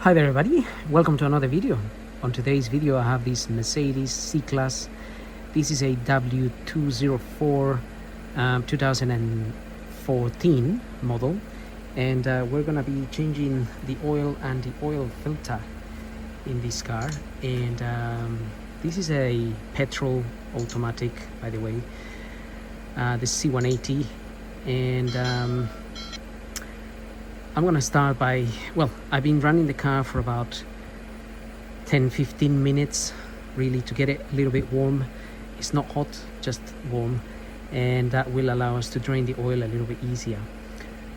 Hi there everybody, welcome to another video. On today's video I have this Mercedes C-Class. This is a W204 2014 model, and we're gonna be changing the oil and the oil filter in this car. And this is a petrol automatic, by the way, the C180. And I'm gonna start by, well, I've been running the car for about 10-15 minutes really to get it a little bit warm. It's not hot, just warm, and that will allow us to drain the oil a little bit easier.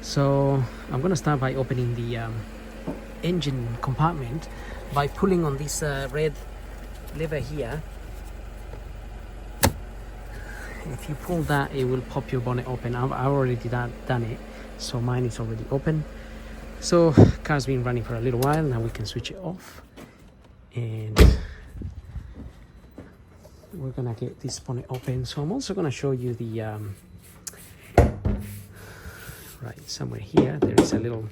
So I'm gonna start by opening the engine compartment by pulling on this red lever here. If you pull that, it will pop your bonnet open. I've already done it, so mine is already open. So car's been running for a little while. Now we can switch it off, and we're gonna get this bonnet open. So I'm also gonna show you the right somewhere here there is a little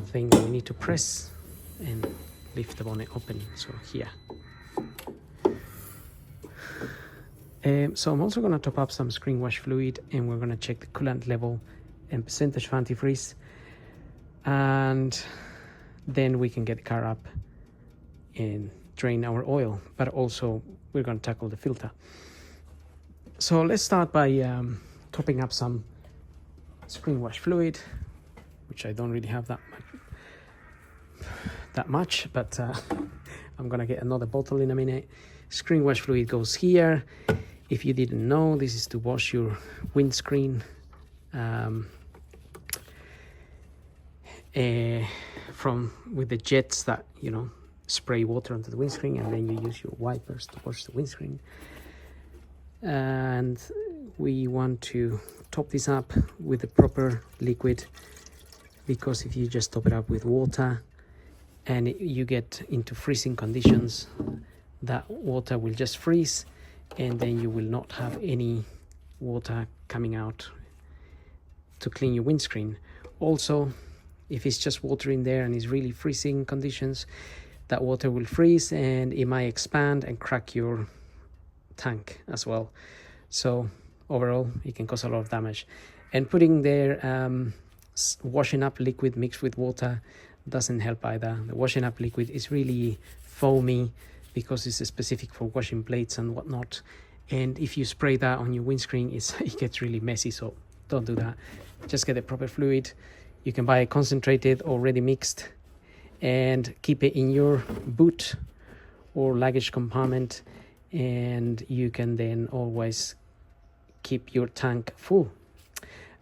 thing that we need to press and lift the bonnet open. So here. So I'm also gonna top up some screen wash fluid, and we're gonna check the coolant level and percentage of antifreeze, and then we can get the car up and drain our oil, but also we're going to tackle the filter. So let's start by topping up some screen wash fluid, which I don't really have that much, but I'm gonna get another bottle in a minute. Screen wash fluid goes here. If you didn't know, this is to wash your windscreen with the jets that, you know, spray water onto the windscreen, and then you use your wipers to wash the windscreen. And we want to top this up with the proper liquid, because if you just top it up with water and you get into freezing conditions, that water will just freeze, and then you will not have any water coming out to clean your windscreen. Also, if it's just water in there and it's really freezing conditions, that water will freeze and it might expand and crack your tank as well. So overall, it can cause a lot of damage. And putting there washing up liquid mixed with water doesn't help either. The washing up liquid is really foamy because it's specific for washing plates and whatnot. And if you spray that on your windscreen, it gets really messy, so don't do that. Just get the proper fluid. You can buy it concentrated, already mixed, and keep it in your boot or luggage compartment, and you can then always keep your tank full.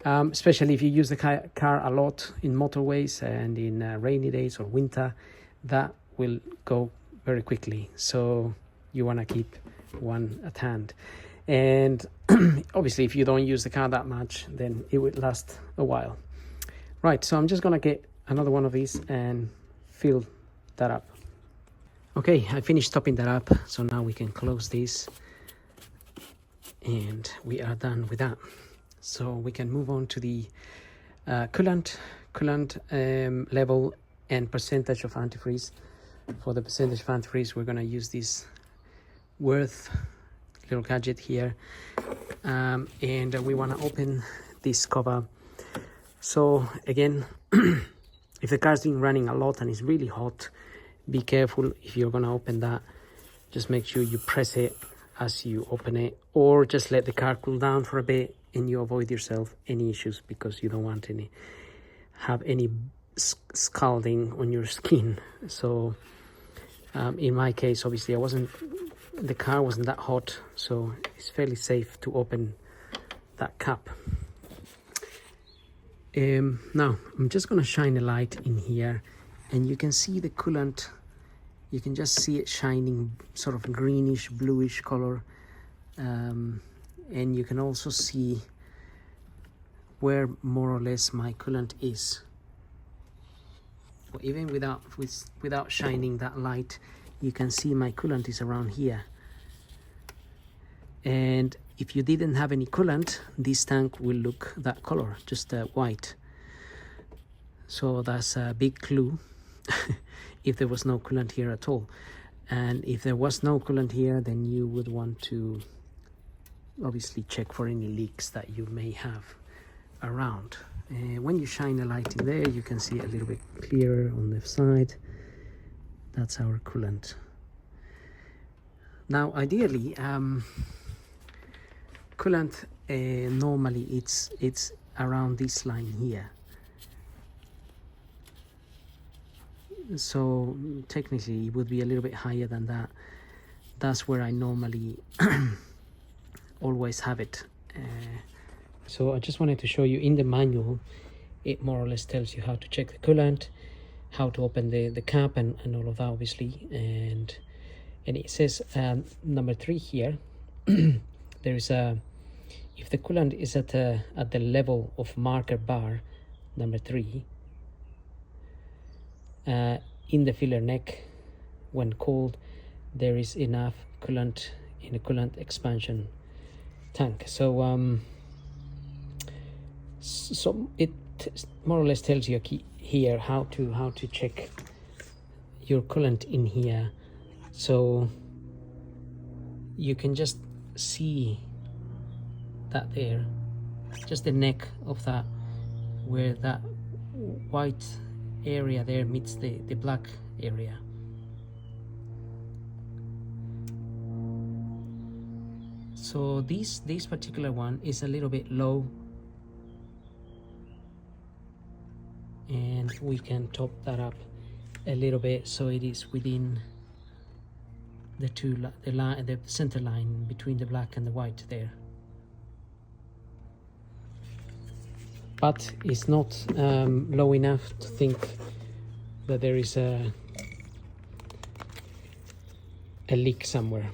Especially if you use the car a lot in motorways and in rainy days or winter, that will go very quickly. So you want to keep one at hand. And obviously, if you don't use the car that much, then it would last a while. Right, so I'm just gonna get another one of these and fill that up. Okay, I finished topping that up, so now we can close this, and we are done with that. So we can move on to the coolant level and percentage of antifreeze. For the percentage of antifreeze, we're gonna use this Worth little gadget here, and we want to open this cover. So again, if the car's been running a lot and it's really hot, be careful if you're gonna open that. Just make sure you press it as you open it, or just let the car cool down for a bit, and you avoid yourself any issues, because you don't want have any scalding on your skin. So in my case, obviously the car wasn't that hot, so it's fairly safe to open that cap. Now I'm just gonna shine a light in here, and you can see the coolant. You can just see it shining, sort of greenish bluish color, and you can also see where more or less my coolant is. Even without shining that light, you can see my coolant is around here. And if you didn't have any coolant, this tank will look that color, just white. So that's a big clue if there was no coolant here at all. And if there was no coolant here, then you would want to obviously check for any leaks that you may have around. When you shine a light in there, you can see a little bit clearer on the side. That's our coolant. Now ideally, coolant normally it's around this line here. So technically it would be a little bit higher than that. That's where I normally always have it. So I just wanted to show you in the manual, it more or less tells you how to check the coolant, how to open the cap and all of that obviously, and it says number 3 here. There is a, if the coolant is at the level of marker bar number 3 in the filler neck, when cold, there is enough coolant in a coolant expansion tank. So so it more or less tells you here how to check your coolant in here. So you can just see that there, just the neck of that, where that white area there meets the black area. So this particular one is a little bit low, and we can top that up a little bit so it is within the the center line between the black and the white there. But it's not low enough to think that there is a leak somewhere.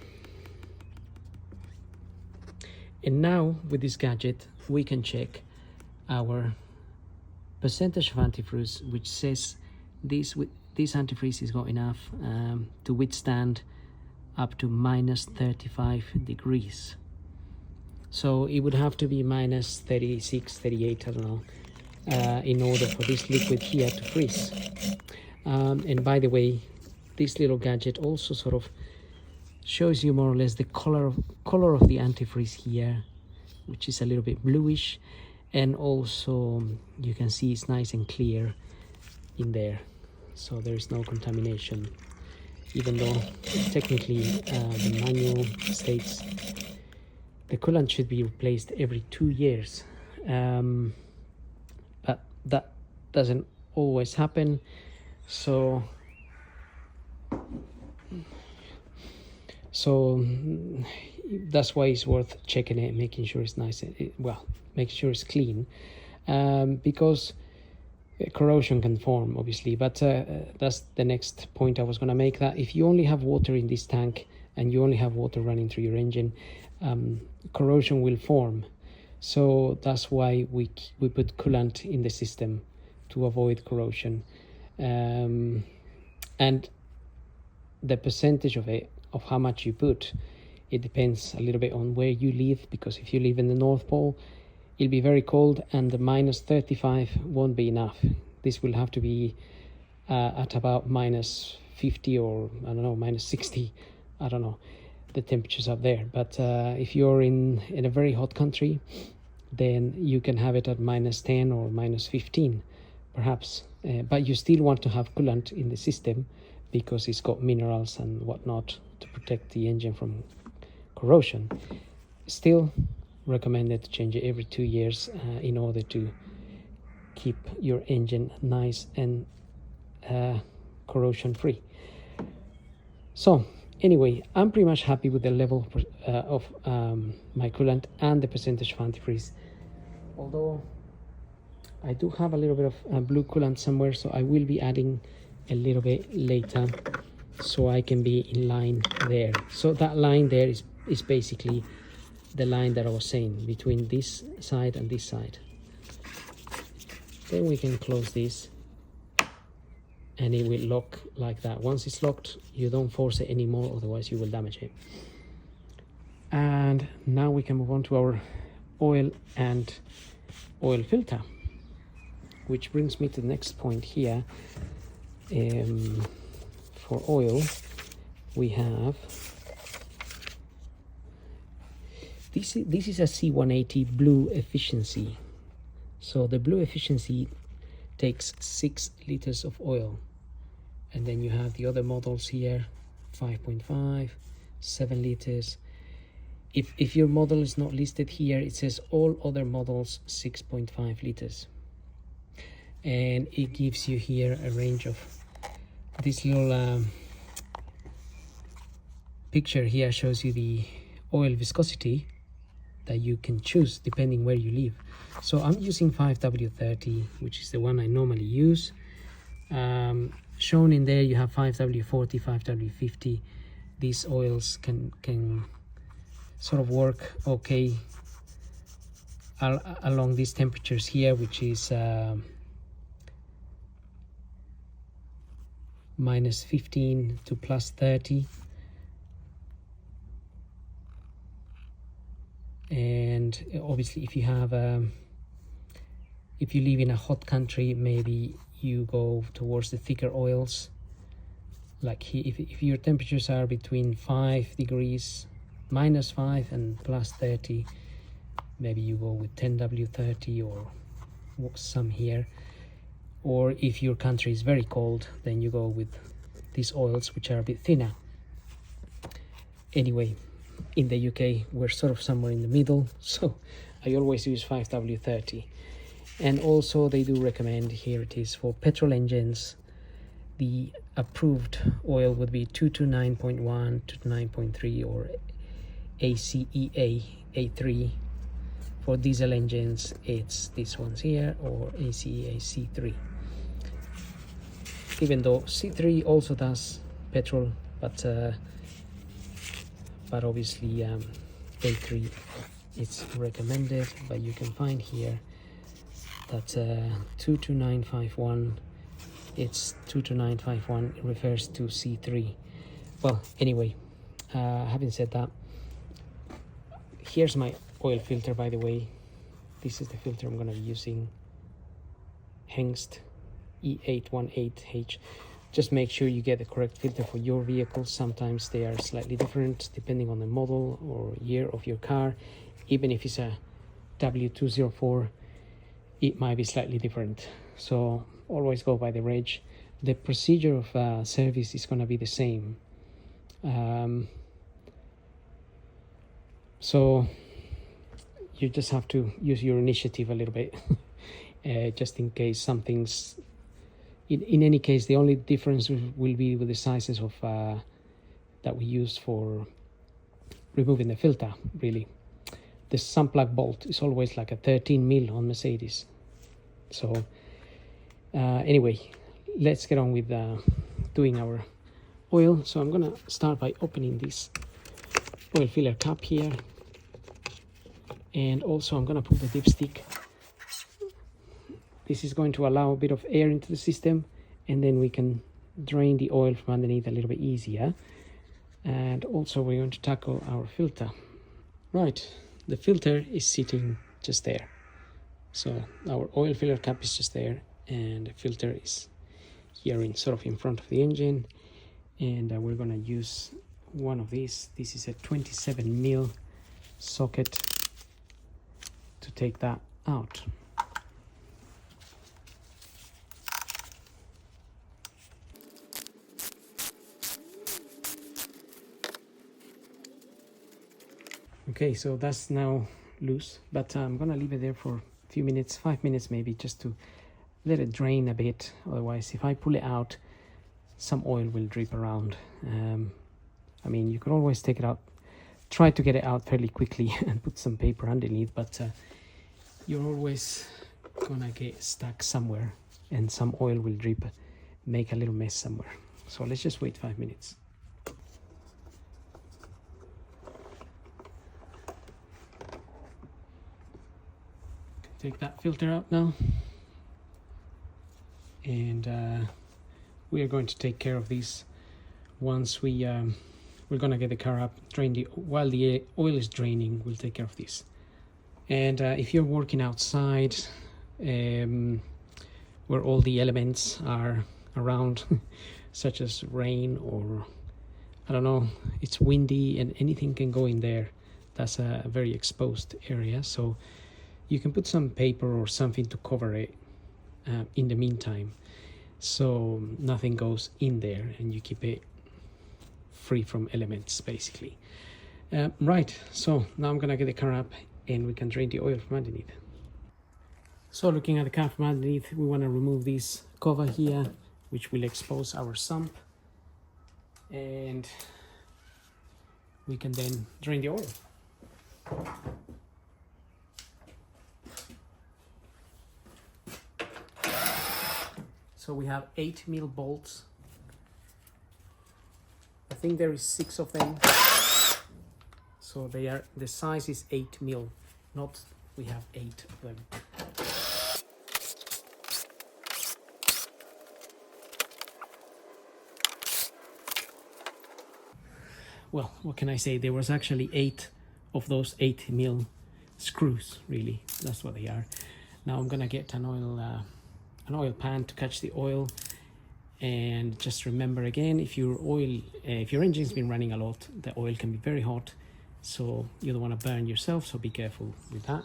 And now with this gadget we can check our percentage of antifreeze, which says this antifreeze is got enough to withstand up to minus 35 degrees. So it would have to be minus 36, 38, I don't know, in order for this liquid here to freeze. And by the way, this little gadget also sort of shows you more or less the color of the antifreeze here, which is a little bit bluish, and also you can see it's nice and clear in there, so there is no contamination, even though technically the manual states the coolant should be replaced every 2 years, but that doesn't always happen. So that's why it's worth checking it, making sure it's nice, making sure it's clean, because corrosion can form obviously. But that's the next point I was going to make, that if you only have water in this tank and you only have water running through your engine, corrosion will form. So that's why we put coolant in the system to avoid corrosion, and the percentage of it, of how much you put, it depends a little bit on where you live, because if you live in the North Pole, it'll be very cold and the minus 35 won't be enough. This will have to be at about minus 50 or I don't know, minus 60, I don't know the temperatures up there. But if you're in a very hot country, then you can have it at minus 10 or minus 15 perhaps, but you still want to have coolant in the system because it's got minerals and whatnot to protect the engine from corrosion. Still recommended to change it every 2 years in order to keep your engine nice and corrosion free. So anyway, I'm pretty much happy with the level of my coolant and the percentage of antifreeze, although I do have a little bit of blue coolant somewhere, so I will be adding a little bit later so I can be in line there. So that line there is basically the line that I was saying between this side and this side. Then we can close this and it will lock like that. Once it's locked, you don't force it anymore, otherwise you will damage it. And now we can move on to our oil and oil filter, which brings me to the next point here. for oil, we have this is a C180 blue efficiency. So the blue efficiency takes 6 liters of oil, and then you have the other models here, 5.5, 7 liters. If your model is not listed here, it says all other models 6.5 liters, and it gives you here a range of this little picture here shows you the oil viscosity that you can choose depending where you live. So I'm using 5W30, which is the one I normally use. Shown in there you have 5W40, 5W50. These oils can sort of work okay along these temperatures here, which is minus 15 to plus 30. And obviously if you have if you live in a hot country, maybe you go towards the thicker oils. Like here, if your temperatures are between 5 degrees, minus 5 and plus 30, maybe you go with 10W30 or some here. Or if your country is very cold, then you go with these oils which are a bit thinner. Anyway, in the UK we're sort of somewhere in the middle, so I always use 5W30. And also they do recommend, here it is, for petrol engines, the approved oil would be 229.1 to 9.3 or ACEA A3. For diesel engines it's these ones here, or ACEA C3, even though C3 also does petrol, but obviously A3 it's recommended. But you can find here that 22951, it's 22951 refers to C3. Well, anyway, having said that, here's my oil filter, by the way. This is the filter I'm going to be using, Hengst E818H. Just make sure you get the correct filter for your vehicle. Sometimes they are slightly different depending on the model or year of your car. Even if it's a W204, it might be slightly different. So always go by the reg. The procedure of service is going to be the same. So you just have to use your initiative a little bit, just in case something's... In any case, the only difference will be with the sizes of that we use for removing the filter, really. The sun plug bolt is always like a 13 mil on Mercedes. So anyway, let's get on with doing our oil. So I'm gonna start by opening this oil filler cap here, and also I'm gonna pull the dipstick. This is going to allow a bit of air into the system, and then we can drain the oil from underneath a little bit easier. And also we're going to tackle our filter. Right, the filter is sitting just there. So our oil filler cap is just there, and the filter is here in sort of in front of the engine. And we're going to use one of these. This is a 27 mil socket to take that out. Okay, so that's now loose, but I'm gonna leave it there for a few minutes, 5 minutes maybe, just to let it drain a bit. Otherwise, if I pull it out, some oil will drip around. I mean, you can always take it out, try to get it out fairly quickly and put some paper underneath, but you're always gonna get stuck somewhere and some oil will drip, make a little mess somewhere. So let's just wait 5 minutes. Take that filter out now, and we are going to take care of these once we're gonna get the car up, drain while the oil is draining. We'll take care of this. And if you're working outside where all the elements are around, such as rain, or I don't know, it's windy and anything can go in there. That's a very exposed area, so you can put some paper or something to cover it in the meantime, so nothing goes in there and you keep it free from elements basically. Right, so now I'm gonna get the car up and we can drain the oil from underneath. So looking at the car from underneath, we want to remove this cover here, which will expose our sump, and we can then drain the oil. So we have 8mm bolts. I think there is 6 of them. So the size is 8mm, not we have 8 of them. Well, what can I say? There was actually 8 of those 8mm screws, really. That's what they are. Now I'm gonna get an oil pan to catch the oil. And just remember again, if your engine's been running a lot, the oil can be very hot, so you don't want to burn yourself, so be careful with that.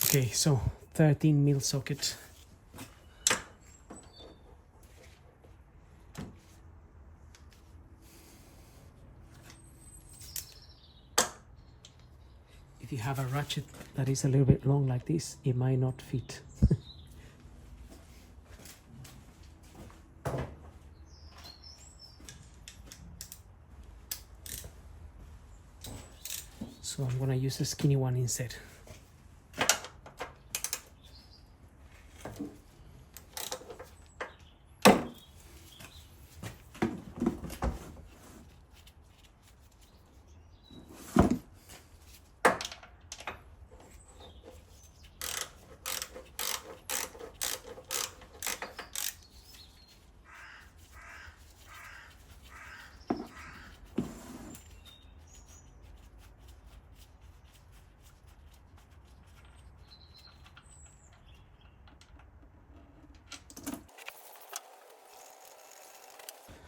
Okay, so 13mm socket. If you have a ratchet that is a little bit long like this, it might not fit. So I'm gonna use a skinny one instead.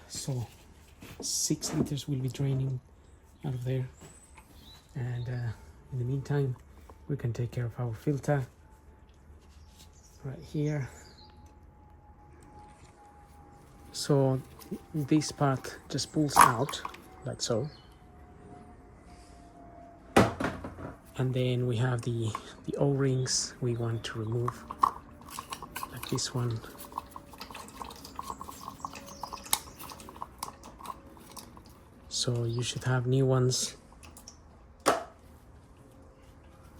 So 6 liters will be draining out of there, and in the meantime we can take care of our filter right here. So this part just pulls out like so, and then we have the O-rings we want to remove, like this one. So you should have new ones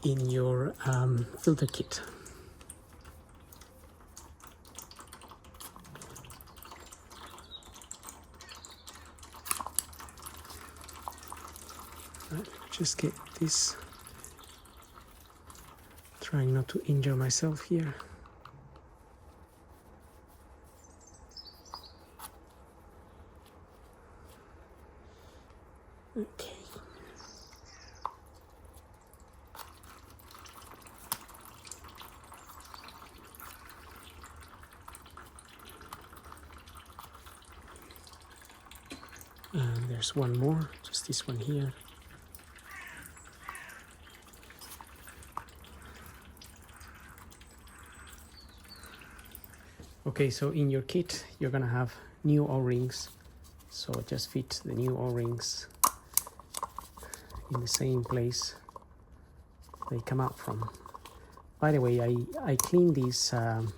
in your filter kit. Right, just get this, trying not to injure myself here. Okay. And there's one more, just this one here. Okay, so in your kit you're gonna have new O-rings, so just fit the new O-rings in the same place they come out from. By the way, I cleaned this oil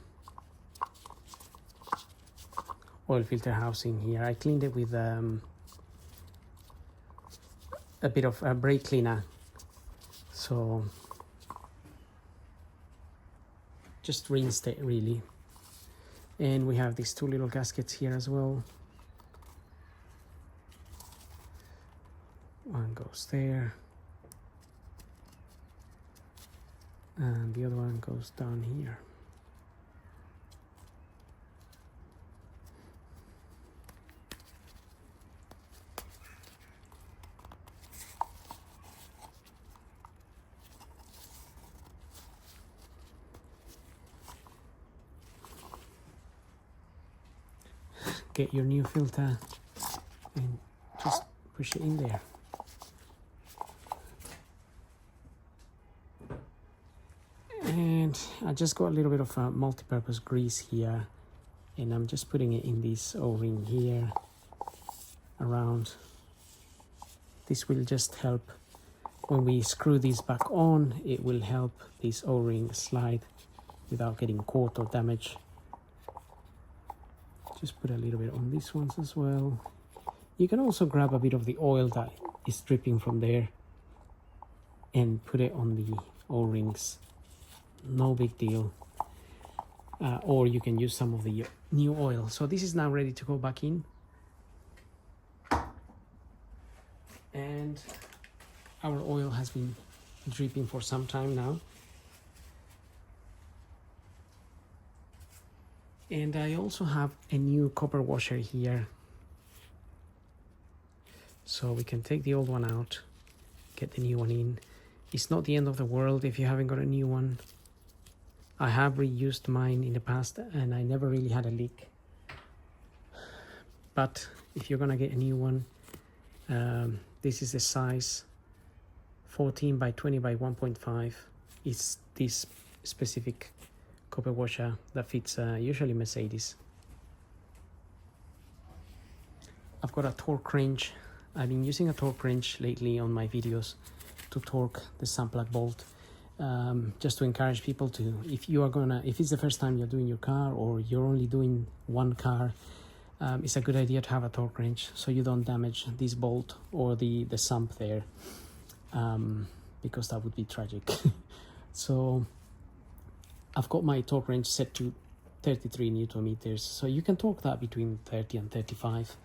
filter housing here. I cleaned it with a bit of brake cleaner, so just rinsed it really. And we have these 2 little gaskets here as well. One goes there, and the other one goes down here. get your new filter and just push it in there. And I just got a little bit of multi-purpose grease here, and I'm just putting it in this O-ring here around. This will just help when we screw this back on. It will help this O-ring slide without getting caught or damaged. Just put a little bit on these ones as well. You can also grab a bit of the oil that is dripping from there and put it on the O-rings. No big deal. Or you can use some of the new oil. So this is now ready to go back in. And our oil has been dripping for some time now. And I also have a new copper washer here. So we can take the old one out, get the new one in. It's not the end of the world if you haven't got a new one. I have reused mine in the past and I never really had a leak. But if you're gonna get a new one, this is the size 14 by 20 by 1.5. It's this specific copper washer that fits usually Mercedes. I've got a torque wrench. I've been using a torque wrench lately on my videos to torque the sun plug bolt. Just to encourage people to, if it's the first time you're doing your car or you're only doing one car, it's a good idea to have a torque wrench so you don't damage this bolt or the sump there, because that would be tragic. So I've got my torque wrench set to 33 Newton meters, so you can torque that between 30 and 35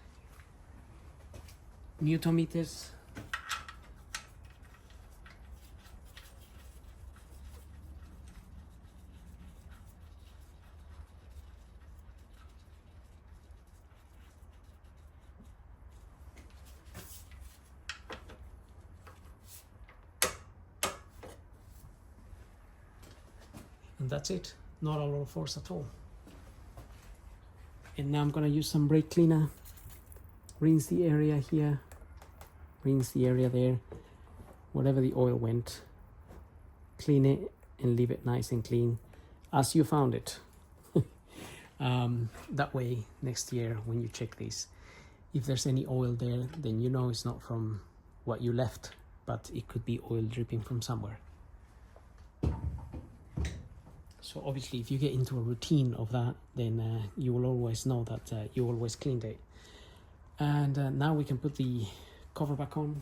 Newton meters. And that's it, not a lot of force at all. And now I'm gonna use some brake cleaner, rinse the area here, rinse the area there, wherever the oil went, clean it and leave it nice and clean as you found it. That way next year when you check this, if there's any oil there, then you know it's not from what you left, but it could be oil dripping from somewhere. So obviously if you get into a routine of that, then you will always know that you always cleaned it. And now we can put the cover back on.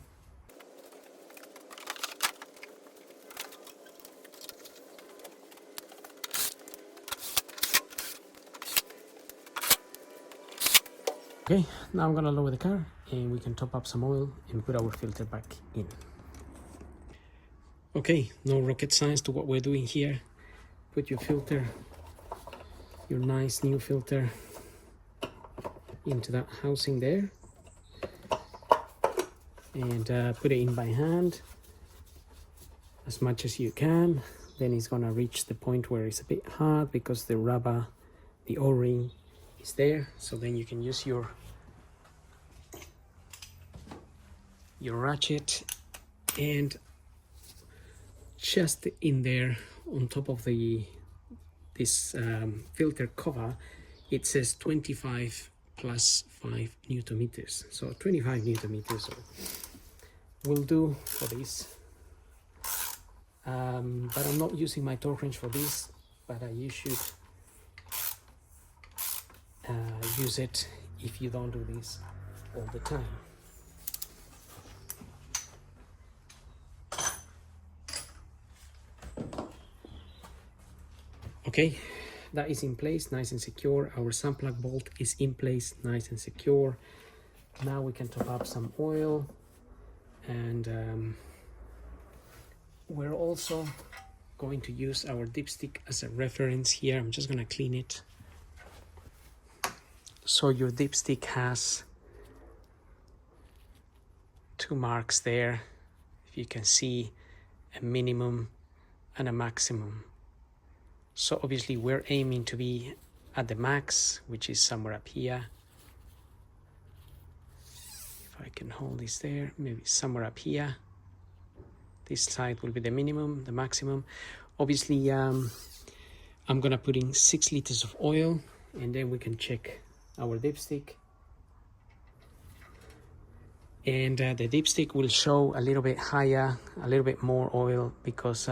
Okay, now I'm gonna lower the car and we can top up some oil and put our filter back in. Okay, no rocket science to what we're doing here. Put your filter, your nice new filter, into that housing there and put it in by hand as much as you can. Then it's gonna reach the point where it's a bit hard because the rubber, the O-ring is there. So then you can use your ratchet and just in there on top of this filter cover, it says 25 plus 5 Newton meters. So 25 Newton meters will do for this. But I'm not using my torque wrench for this, but you should use it if you don't do this all the time. Okay, that is in place, nice and secure. Our sun plug bolt is in place, nice and secure. Now we can top up some oil, and we're also going to use our dipstick as a reference here. I'm just gonna clean it. So your dipstick has 2 marks there. If you can see, a minimum and a maximum. So obviously we're aiming to be at the max, which is somewhere up here. I can hold this there, maybe somewhere up here. This side will be the minimum, the maximum. Obviously, I'm gonna put in 6 liters of oil, and then we can check our dipstick. And the dipstick will show a little bit higher, a little bit more oil, because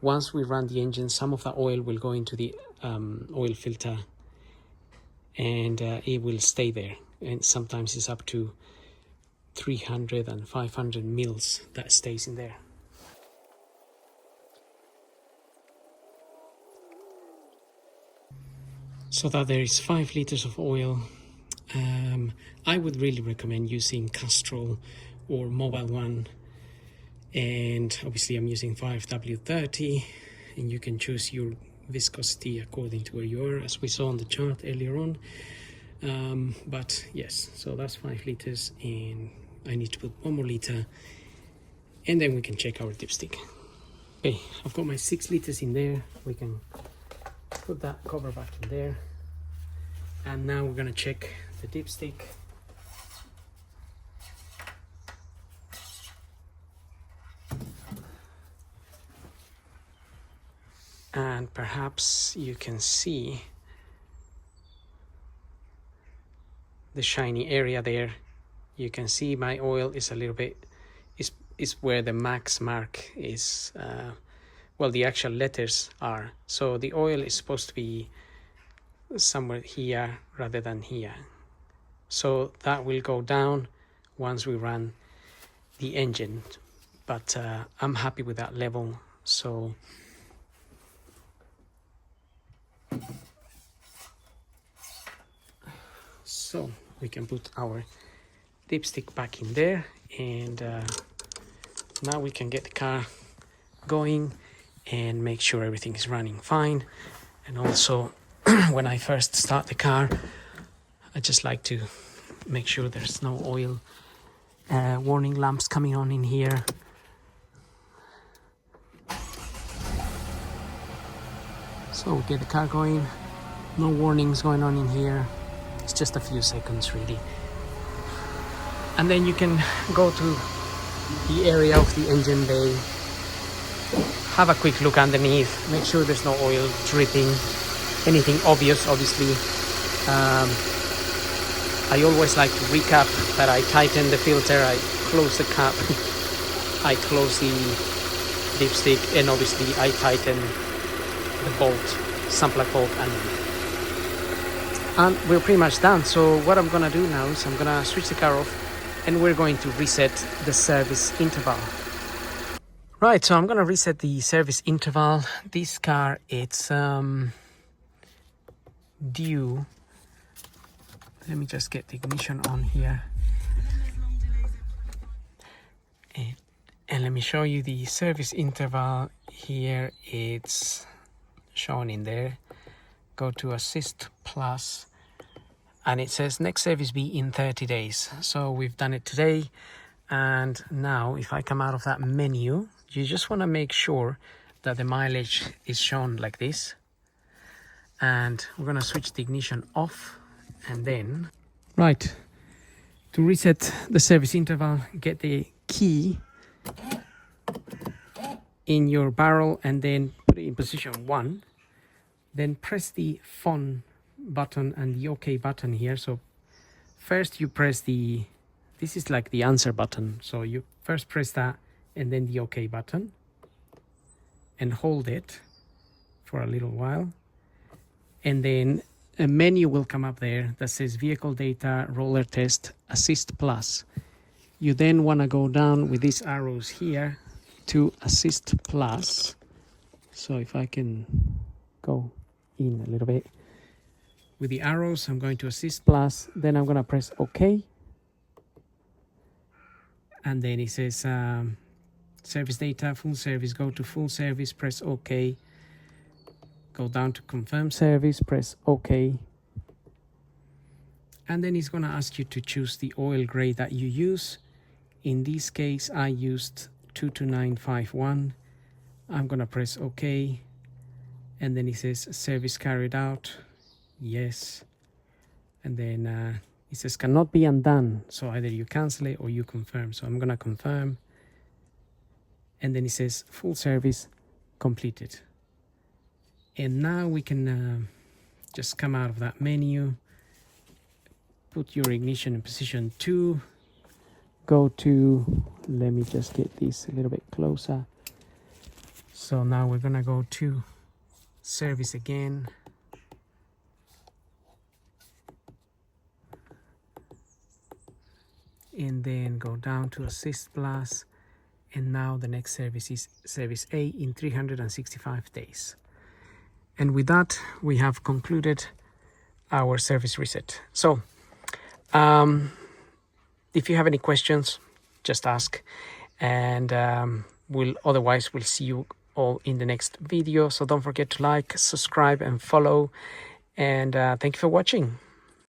once we run the engine, some of the oil will go into the oil filter, and it will stay there. And sometimes it's up to 300 and 500 mils that stays in there. So that there is 5 liters of oil. I would really recommend using Castrol or Mobile One, and obviously I'm using 5W30, and you can choose your viscosity according to where you are, as we saw on the chart earlier on. But yes, so that's 5 liters, and I need to put 1 more liter, and then we can check our dipstick. Okay, I've got my 6 liters in there. We can put that cover back in there, and now we're gonna check the dipstick. And perhaps you can see the shiny area there. You can see my oil is a little bit, is where the max mark is, well, the actual letters are. So the oil is supposed to be somewhere here rather than here. So that will go down once we run the engine. But I'm happy with that level. So we can put our dipstick back in there, and now we can get the car going and make sure everything is running fine. And also when I first start the car, I just like to make sure there's no oil warning lamps coming on in here. So we get the car going, no warnings going on in here. It's just a few seconds really. And then you can go to the area of the engine bay, have a quick look underneath, make sure there's no oil dripping, anything obvious. Obviously, I always like to recap that I tighten the filter, I close the cap, I close the dipstick, and obviously I tighten the bolt, sunplug bolt underneath. And we're pretty much done. So what I'm gonna do now is I'm gonna switch the car off, and we're going to reset the service interval. Right, so I'm gonna reset the service interval. This car, it's due. Let me just get the ignition on here. And let me show you the service interval here. It's shown in there. Go to Assist Plus, and it says next service be in 30 days. So we've done it today. And now if I come out of that menu, you just want to make sure that the mileage is shown like this. And we're going to switch the ignition off, and then, right, to reset the service interval, get the key in your barrel and then put it in position 1. Then press the phone button and the OK button here. So first you press this is like the answer button. So you first press that and then the OK button, and hold it for a little while. And then a menu will come up there that says Vehicle Data, Roller Test, Assist Plus. You then want to go down with these arrows here to Assist Plus. So if I can go in a little bit with the arrows, I'm going to Assist Plus, then I'm going to press OK, and then it says service data, full service, go to full service, press OK, go down to confirm service, press OK, and then it's going to ask you to choose the oil grade that you use. In this case I used 22951. I'm going to press OK, and then it says service carried out, yes, and then It says cannot be undone. So either you cancel it or you confirm. So I'm gonna confirm. And then it says full service completed. And now we can just come out of that menu, put your ignition in position 2, go to, let me just get this a little bit closer. So now we're gonna go to service again. And then go down to Assist Plus. And now the next service is Service A in 365 days. And with that, we have concluded our service reset. So if you have any questions, just ask. And we'll see you all in the next video. So don't forget to like, subscribe, and follow. And thank you for watching.